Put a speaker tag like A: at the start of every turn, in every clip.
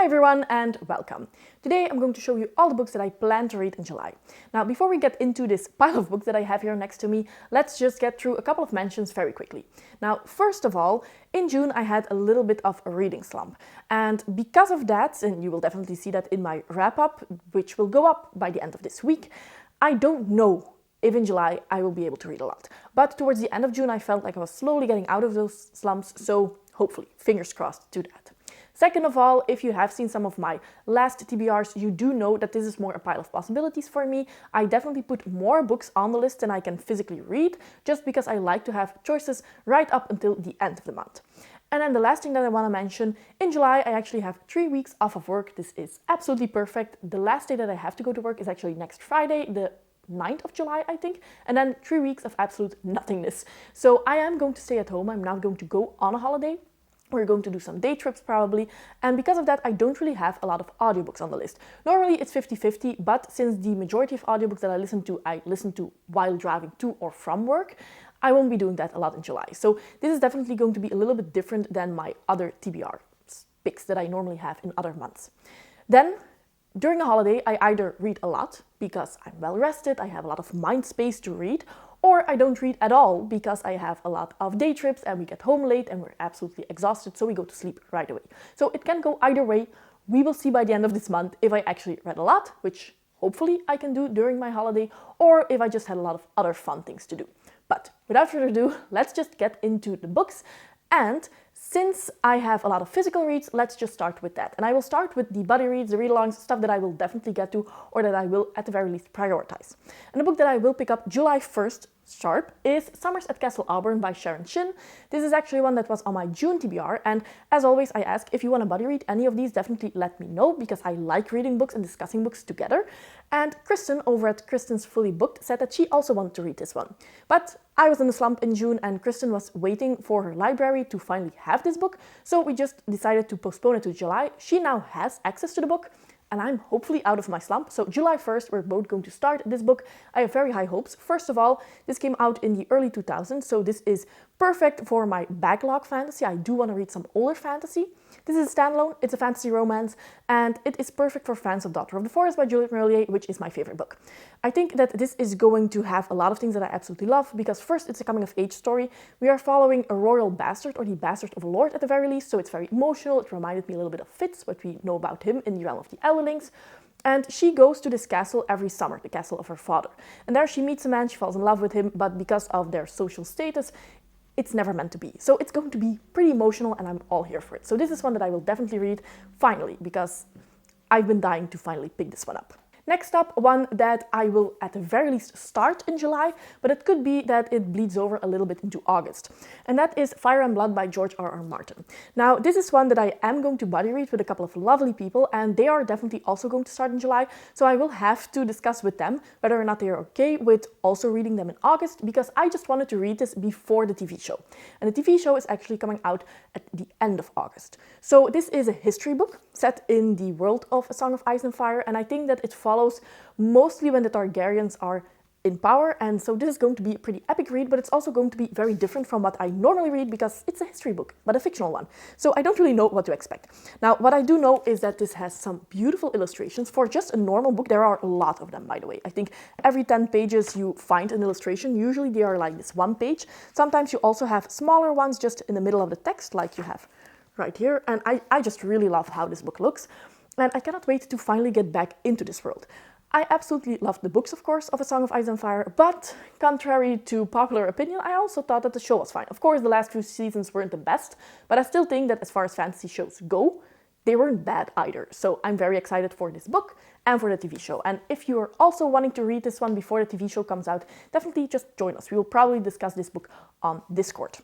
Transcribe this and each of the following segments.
A: everyone and welcome. Today I'm going to show you all the books that I plan to read in July. Now before we get into this pile of books that I have here next to me, let's just get through a couple of mentions very quickly. Now first of all, in June I had a little bit of a reading slump, and because of that, and you will definitely see that in my wrap-up, which will go up by the end of this week, I don't know if in July I will be able to read a lot. But towards the end of June I felt like I was slowly getting out of those slumps, so hopefully, fingers crossed to that. Second of all, if you have seen some of my last TBRs, you do know that this is more a pile of possibilities for me. I definitely put more books on the list than I can physically read, just because I like to have choices right up until the end of the month. And then the last thing that I want to mention, in July I actually have 3 weeks off of work. This is absolutely perfect. The last day that I have to go to work is actually next Friday, the 9th of July, I think, and then 3 weeks of absolute nothingness. So I am going to stay at home. I'm not going to go on a holiday. We're going to do some day trips probably, and because of that I don't really have a lot of audiobooks on the list. Normally it's 50-50, but since the majority of audiobooks that I listen to while driving to or from work, I won't be doing that a lot in July. So this is definitely going to be a little bit different than my other TBR picks that I normally have in other months. Then, during a holiday, I either read a lot because I'm well rested, I have a lot of mind space to read, or I don't read at all because I have a lot of day trips and we get home late and we're absolutely exhausted, so we go to sleep right away. So it can go either way. We will see by the end of this month if I actually read a lot, which hopefully I can do during my holiday, or if I just had a lot of other fun things to do. But without further ado, let's just get into the books. And since I have a lot of physical reads, let's just start with that. And I will start with the Buddyreads, the read-alongs, stuff that I will definitely get to, or that I will at the very least prioritize. And the book that I will pick up July 1st sharp is Summers at Castle Auburn by Sharon Shin. This is actually one that was on my June TBR, and as always I ask, if you want to buddy read any of these, definitely let me know, because I like reading books and discussing books together. And Kristen over at Kristen's Fully Booked said that she also wanted to read this one. But I was in a slump in June and Kristen was waiting for her library to finally have this book, so we just decided to postpone it to July. She now has access to the book, and I'm hopefully out of my slump. So July 1st, we're both going to start this book. I have very high hopes. First of all, this came out in the early 2000s, so this is perfect for my backlog fantasy. I do want to read some older fantasy. This is a standalone, it's a fantasy romance, and it is perfect for fans of Daughter of the Forest by Juliet Marillier, which is my favorite book. I think that this is going to have a lot of things that I absolutely love, because first, it's a coming-of-age story. We are following a royal bastard, or the bastard of a lord at the very least, so it's very emotional. It reminded me a little bit of Fitz, what we know about him in the realm of the Elderlings. And she goes to this castle every summer, the castle of her father. And there she meets a man, she falls in love with him, but because of their social status, it's never meant to be. So it's going to be pretty emotional, and I'm all here for it. So this is one that I will definitely read, finally, because I've been dying to finally pick this one up. Next up, one that I will at the very least start in July, but it could be that it bleeds over a little bit into August. And that is Fire and Blood by George R.R. Martin. Now, this is one that I am going to buddy read with a couple of lovely people, and they are definitely also going to start in July. So I will have to discuss with them whether or not they are okay with also reading them in August, because I just wanted to read this before the TV show. And the TV show is actually coming out at the end of August. So this is a history book set in the world of A Song of Ice and Fire, and I think that it follows mostly when the Targaryens are in power, and so this is going to be a pretty epic read, but it's also going to be very different from what I normally read, because it's a history book, but a fictional one. So I don't really know what to expect. Now, what I do know is that this has some beautiful illustrations. For just a normal book, there are a lot of them, by the way. I think every 10 pages you find an illustration. Usually they are like this one page. Sometimes you also have smaller ones just in the middle of the text, like you have right here, and I just really love how this book looks. And I cannot wait to finally get back into this world. I absolutely loved the books, of course, of A Song of Ice and Fire, but contrary to popular opinion, I also thought that the show was fine. Of course, the last few seasons weren't the best, but I still think that as far as fantasy shows go, they weren't bad either. So I'm very excited for this book and for the TV show. And if you're also wanting to read this one before the TV show comes out, definitely just join us. We will probably discuss this book on Discord.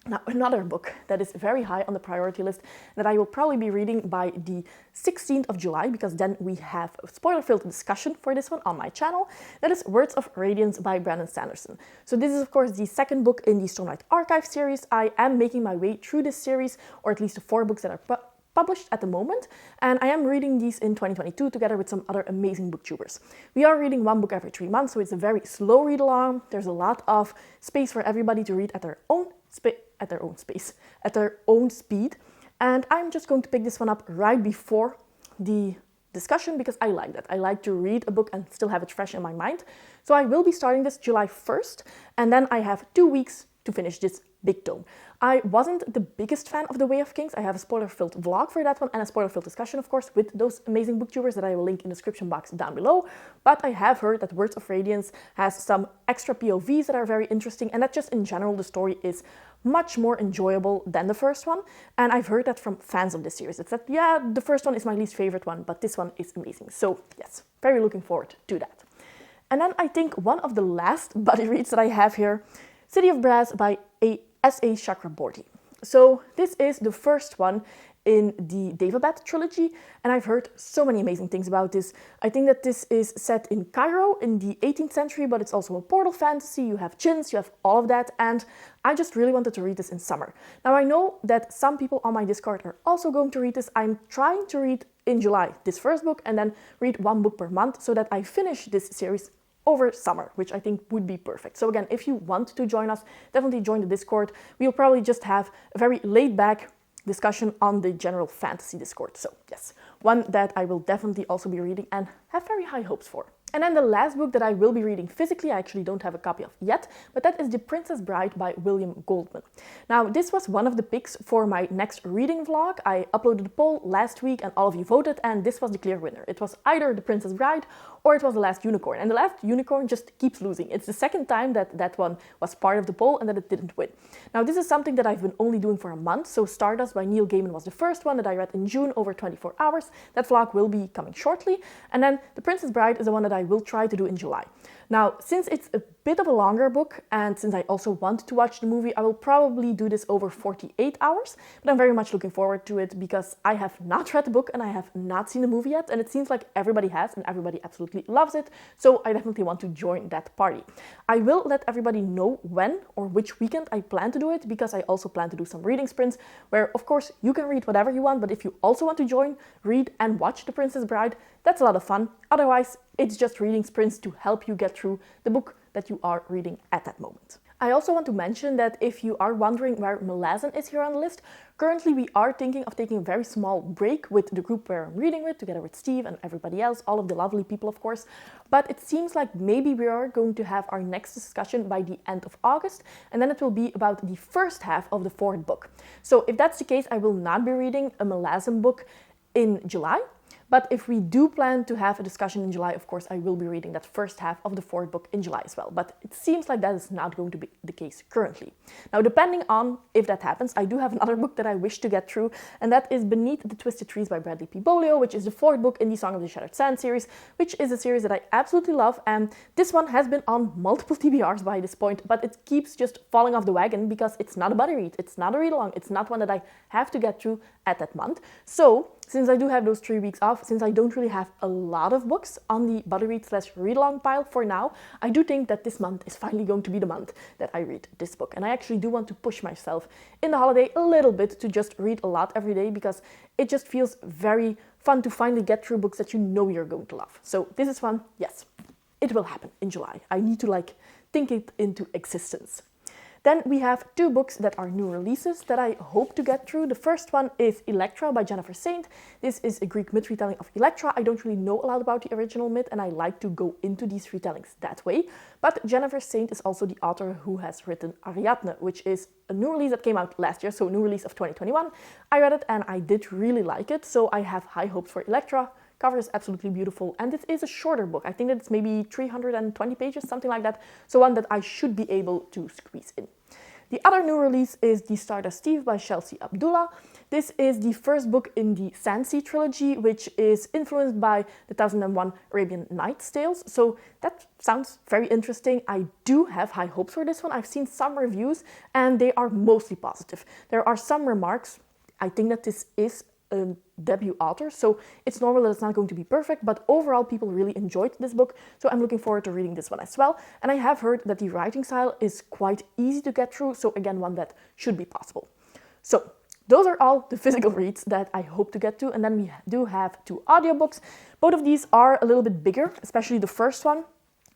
A: Now, another book that is very high on the priority list that I will probably be reading by the 16th of July, because then we have a spoiler-filled discussion for this one on my channel, that is Words of Radiance by Brandon Sanderson. So this is, of course, the second book in the Stormlight Archive series. I am making my way through this series, or at least the 4 books that are published at the moment, and I am reading these in 2022 together with some other amazing booktubers. We are reading one book every 3 months, so it's a very slow read along. There's a lot of space for everybody to read at their own speed. And I'm just going to pick this one up right before the discussion because I like that. I like to read a book and still have it fresh in my mind. So I will be starting this July 1st, and then I have 2 weeks to finish this big tome. I wasn't the biggest fan of The Way of Kings. I have a spoiler-filled vlog for that one and a spoiler-filled discussion, of course, with those amazing booktubers that I will link in the description box down below. But I have heard that Words of Radiance has some extra POVs that are very interesting, and that just in general the story is much more enjoyable than the first one. And I've heard that from fans of this series. It's that, yeah, the first one is my least favorite one, but this one is amazing. So yes, very looking forward to that. And then I think one of the last buddy reads that I have here, City of Brass by S.A. Chakraborty. So this is the first one in the Daevabad trilogy, and I've heard so many amazing things about this. I think that this is set in Cairo in the 18th century, but it's also a portal fantasy. You have djinns, you have all of that, and I just really wanted to read this in summer. Now I know that some people on my Discord are also going to read this. I'm trying to read in July this first book and then read 1 book per month so that I finish this series over summer, which I think would be perfect. So again, if you want to join us, definitely join the Discord. We'll probably just have a very laid-back discussion on the general fantasy Discord. So yes, one that I will definitely also be reading and have very high hopes for. And then the last book that I will be reading physically, I actually don't have a copy of yet, but that is The Princess Bride by William Goldman. Now, this was one of the picks for my next reading vlog. I uploaded a poll last week and all of you voted, and this was the clear winner. It was either The Princess Bride or it was The Last Unicorn. And The Last Unicorn just keeps losing. It's the second time that that one was part of the poll and that it didn't win. Now, this is something that I've been only doing for a month. So Stardust by Neil Gaiman was the first one that I read in June over 24 hours. That vlog will be coming shortly. And then The Princess Bride is the one that I will try to do in July. Now, since it's a bit of a longer book, and since I also want to watch the movie, I will probably do this over 48 hours, but I'm very much looking forward to it because I have not read the book and I have not seen the movie yet, and it seems like everybody has and everybody absolutely loves it, so I definitely want to join that party. I will let everybody know when or which weekend I plan to do it, because I also plan to do some reading sprints, where of course you can read whatever you want, but if you also want to join, read and watch The Princess Bride, that's a lot of fun. Otherwise, it's just reading sprints to help you get through the book that you are reading at that moment. I also want to mention that if you are wondering where Malazan is here on the list, currently we are thinking of taking a very small break with the group where I'm reading with, together with Steve and everybody else, all of the lovely people of course, but it seems like maybe we are going to have our next discussion by the end of August, and then it will be about the first half of the 4th book. So if that's the case, I will not be reading a Malazan book in July. But if we do plan to have a discussion in July, of course, I will be reading that first half of the 4th book in July as well. But it seems like that is not going to be the case currently. Now, depending on if that happens, I do have another book that I wish to get through, and that is Beneath the Twisted Trees by Bradley P. Bolio, which is the 4th book in the Song of the Shattered Sand series, which is a series that I absolutely love. And this one has been on multiple TBRs by this point, but it keeps just falling off the wagon because it's not a buddy read, it's not a read-along, it's not one that I have to get through at that month. So, since I do have those 3 weeks off, since I don't really have a lot of books on the buddy read / read along pile for now, I do think that this month is finally going to be the month that I read this book. And I actually do want to push myself in the holiday a little bit to just read a lot every day, because it just feels very fun to finally get through books that you know you're going to love. So this is one, yes, it will happen in July. I need to think it into existence. Then we have 2 books that are new releases that I hope to get through. The first one is Electra by Jennifer Saint. This is a Greek myth retelling of Electra. I don't really know a lot about the original myth, and I like to go into these retellings that way. But Jennifer Saint is also the author who has written Ariadne, which is a new release that came out last year, so new release of 2021. I read it and I did really like it, so I have high hopes for Electra. Cover is absolutely beautiful, and it is a shorter book. I think that it's maybe 320 pages, something like that, so one that I should be able to squeeze in. The other new release is The Stardust Thief by Chelsea Abdullah. This is the first book in the Sansi trilogy, which is influenced by the 1001 Arabian Nights tales. So that sounds very interesting. I do have high hopes for this one. I've seen some reviews and they are mostly positive. There are some remarks. I think that this is a debut author, so it's normal that it's not going to be perfect, but overall people really enjoyed this book, so I'm looking forward to reading this one as well. And I have heard that the writing style is quite easy to get through, so again, one that should be possible. So those are all the physical reads that I hope to get to, and then we do have 2 audiobooks. Both of these are a little bit bigger, especially the first one,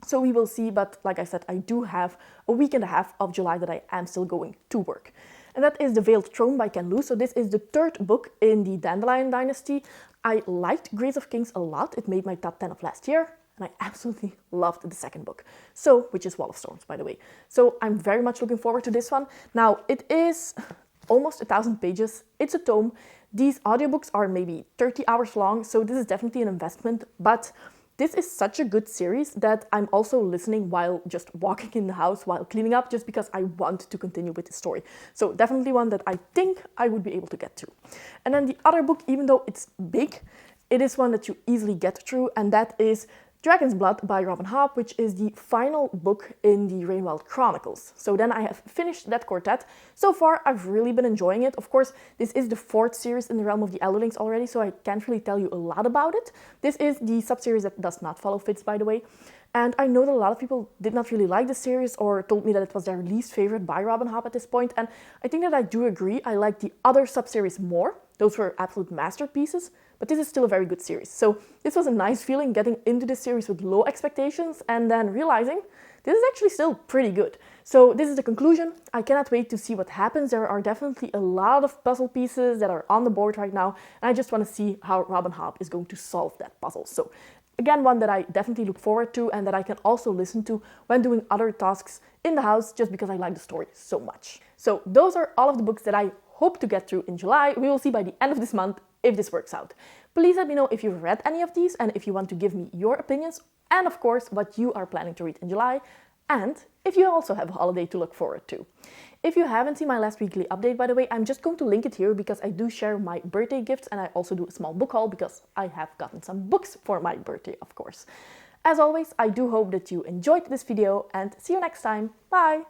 A: so we will see, but like I said, I do have a week and a half of July that I am still going to work. And and that is The Veiled Throne by Ken Liu. So this is the third book in the Dandelion Dynasty. I liked Grace of Kings a lot. It made my top 10 of last year, and I absolutely loved the second book, so which is Wall of Storms, by the way. So I'm very much looking forward to this one. Now, it is almost 1,000 pages. It's a tome. These audiobooks are maybe 30 hours long, so this is definitely an investment, but this is such a good series that I'm also listening while just walking in the house, while cleaning up, just because I want to continue with the story. So definitely one that I think I would be able to get through. And then the other book, even though it's big, it is one that you easily get through, and that is Dragon's Blood by Robin Hobb, which is the final book in the Rainwild Chronicles. So then I have finished that quartet. So far, I've really been enjoying it. Of course, this is the fourth series in the realm of the Elderlings already, so I can't really tell you a lot about it. This is the sub-series that does not follow Fitz, by the way. And I know that a lot of people did not really like the series or told me that it was their least favorite by Robin Hobb at this point. And I think that I do agree. I like the other sub-series more. Those were absolute masterpieces, but this is still a very good series. So this was a nice feeling getting into this series with low expectations and then realizing this is actually still pretty good. So this is the conclusion. I cannot wait to see what happens. There are definitely a lot of puzzle pieces that are on the board right now, and I just want to see how Robin Hobb is going to solve that puzzle. So again, one that I definitely look forward to and that I can also listen to when doing other tasks in the house, just because I like the story so much. So those are all of the books that I hope to get through in July. We will see by the end of this month if this works out. Please let me know if you've read any of these and if you want to give me your opinions, and of course what you are planning to read in July, and if you also have a holiday to look forward to. If you haven't seen my last weekly update, by the way, I'm just going to link it here because I do share my birthday gifts, and I also do a small book haul because I have gotten some books for my birthday, of course. As always, I do hope that you enjoyed this video, and see you next time. Bye!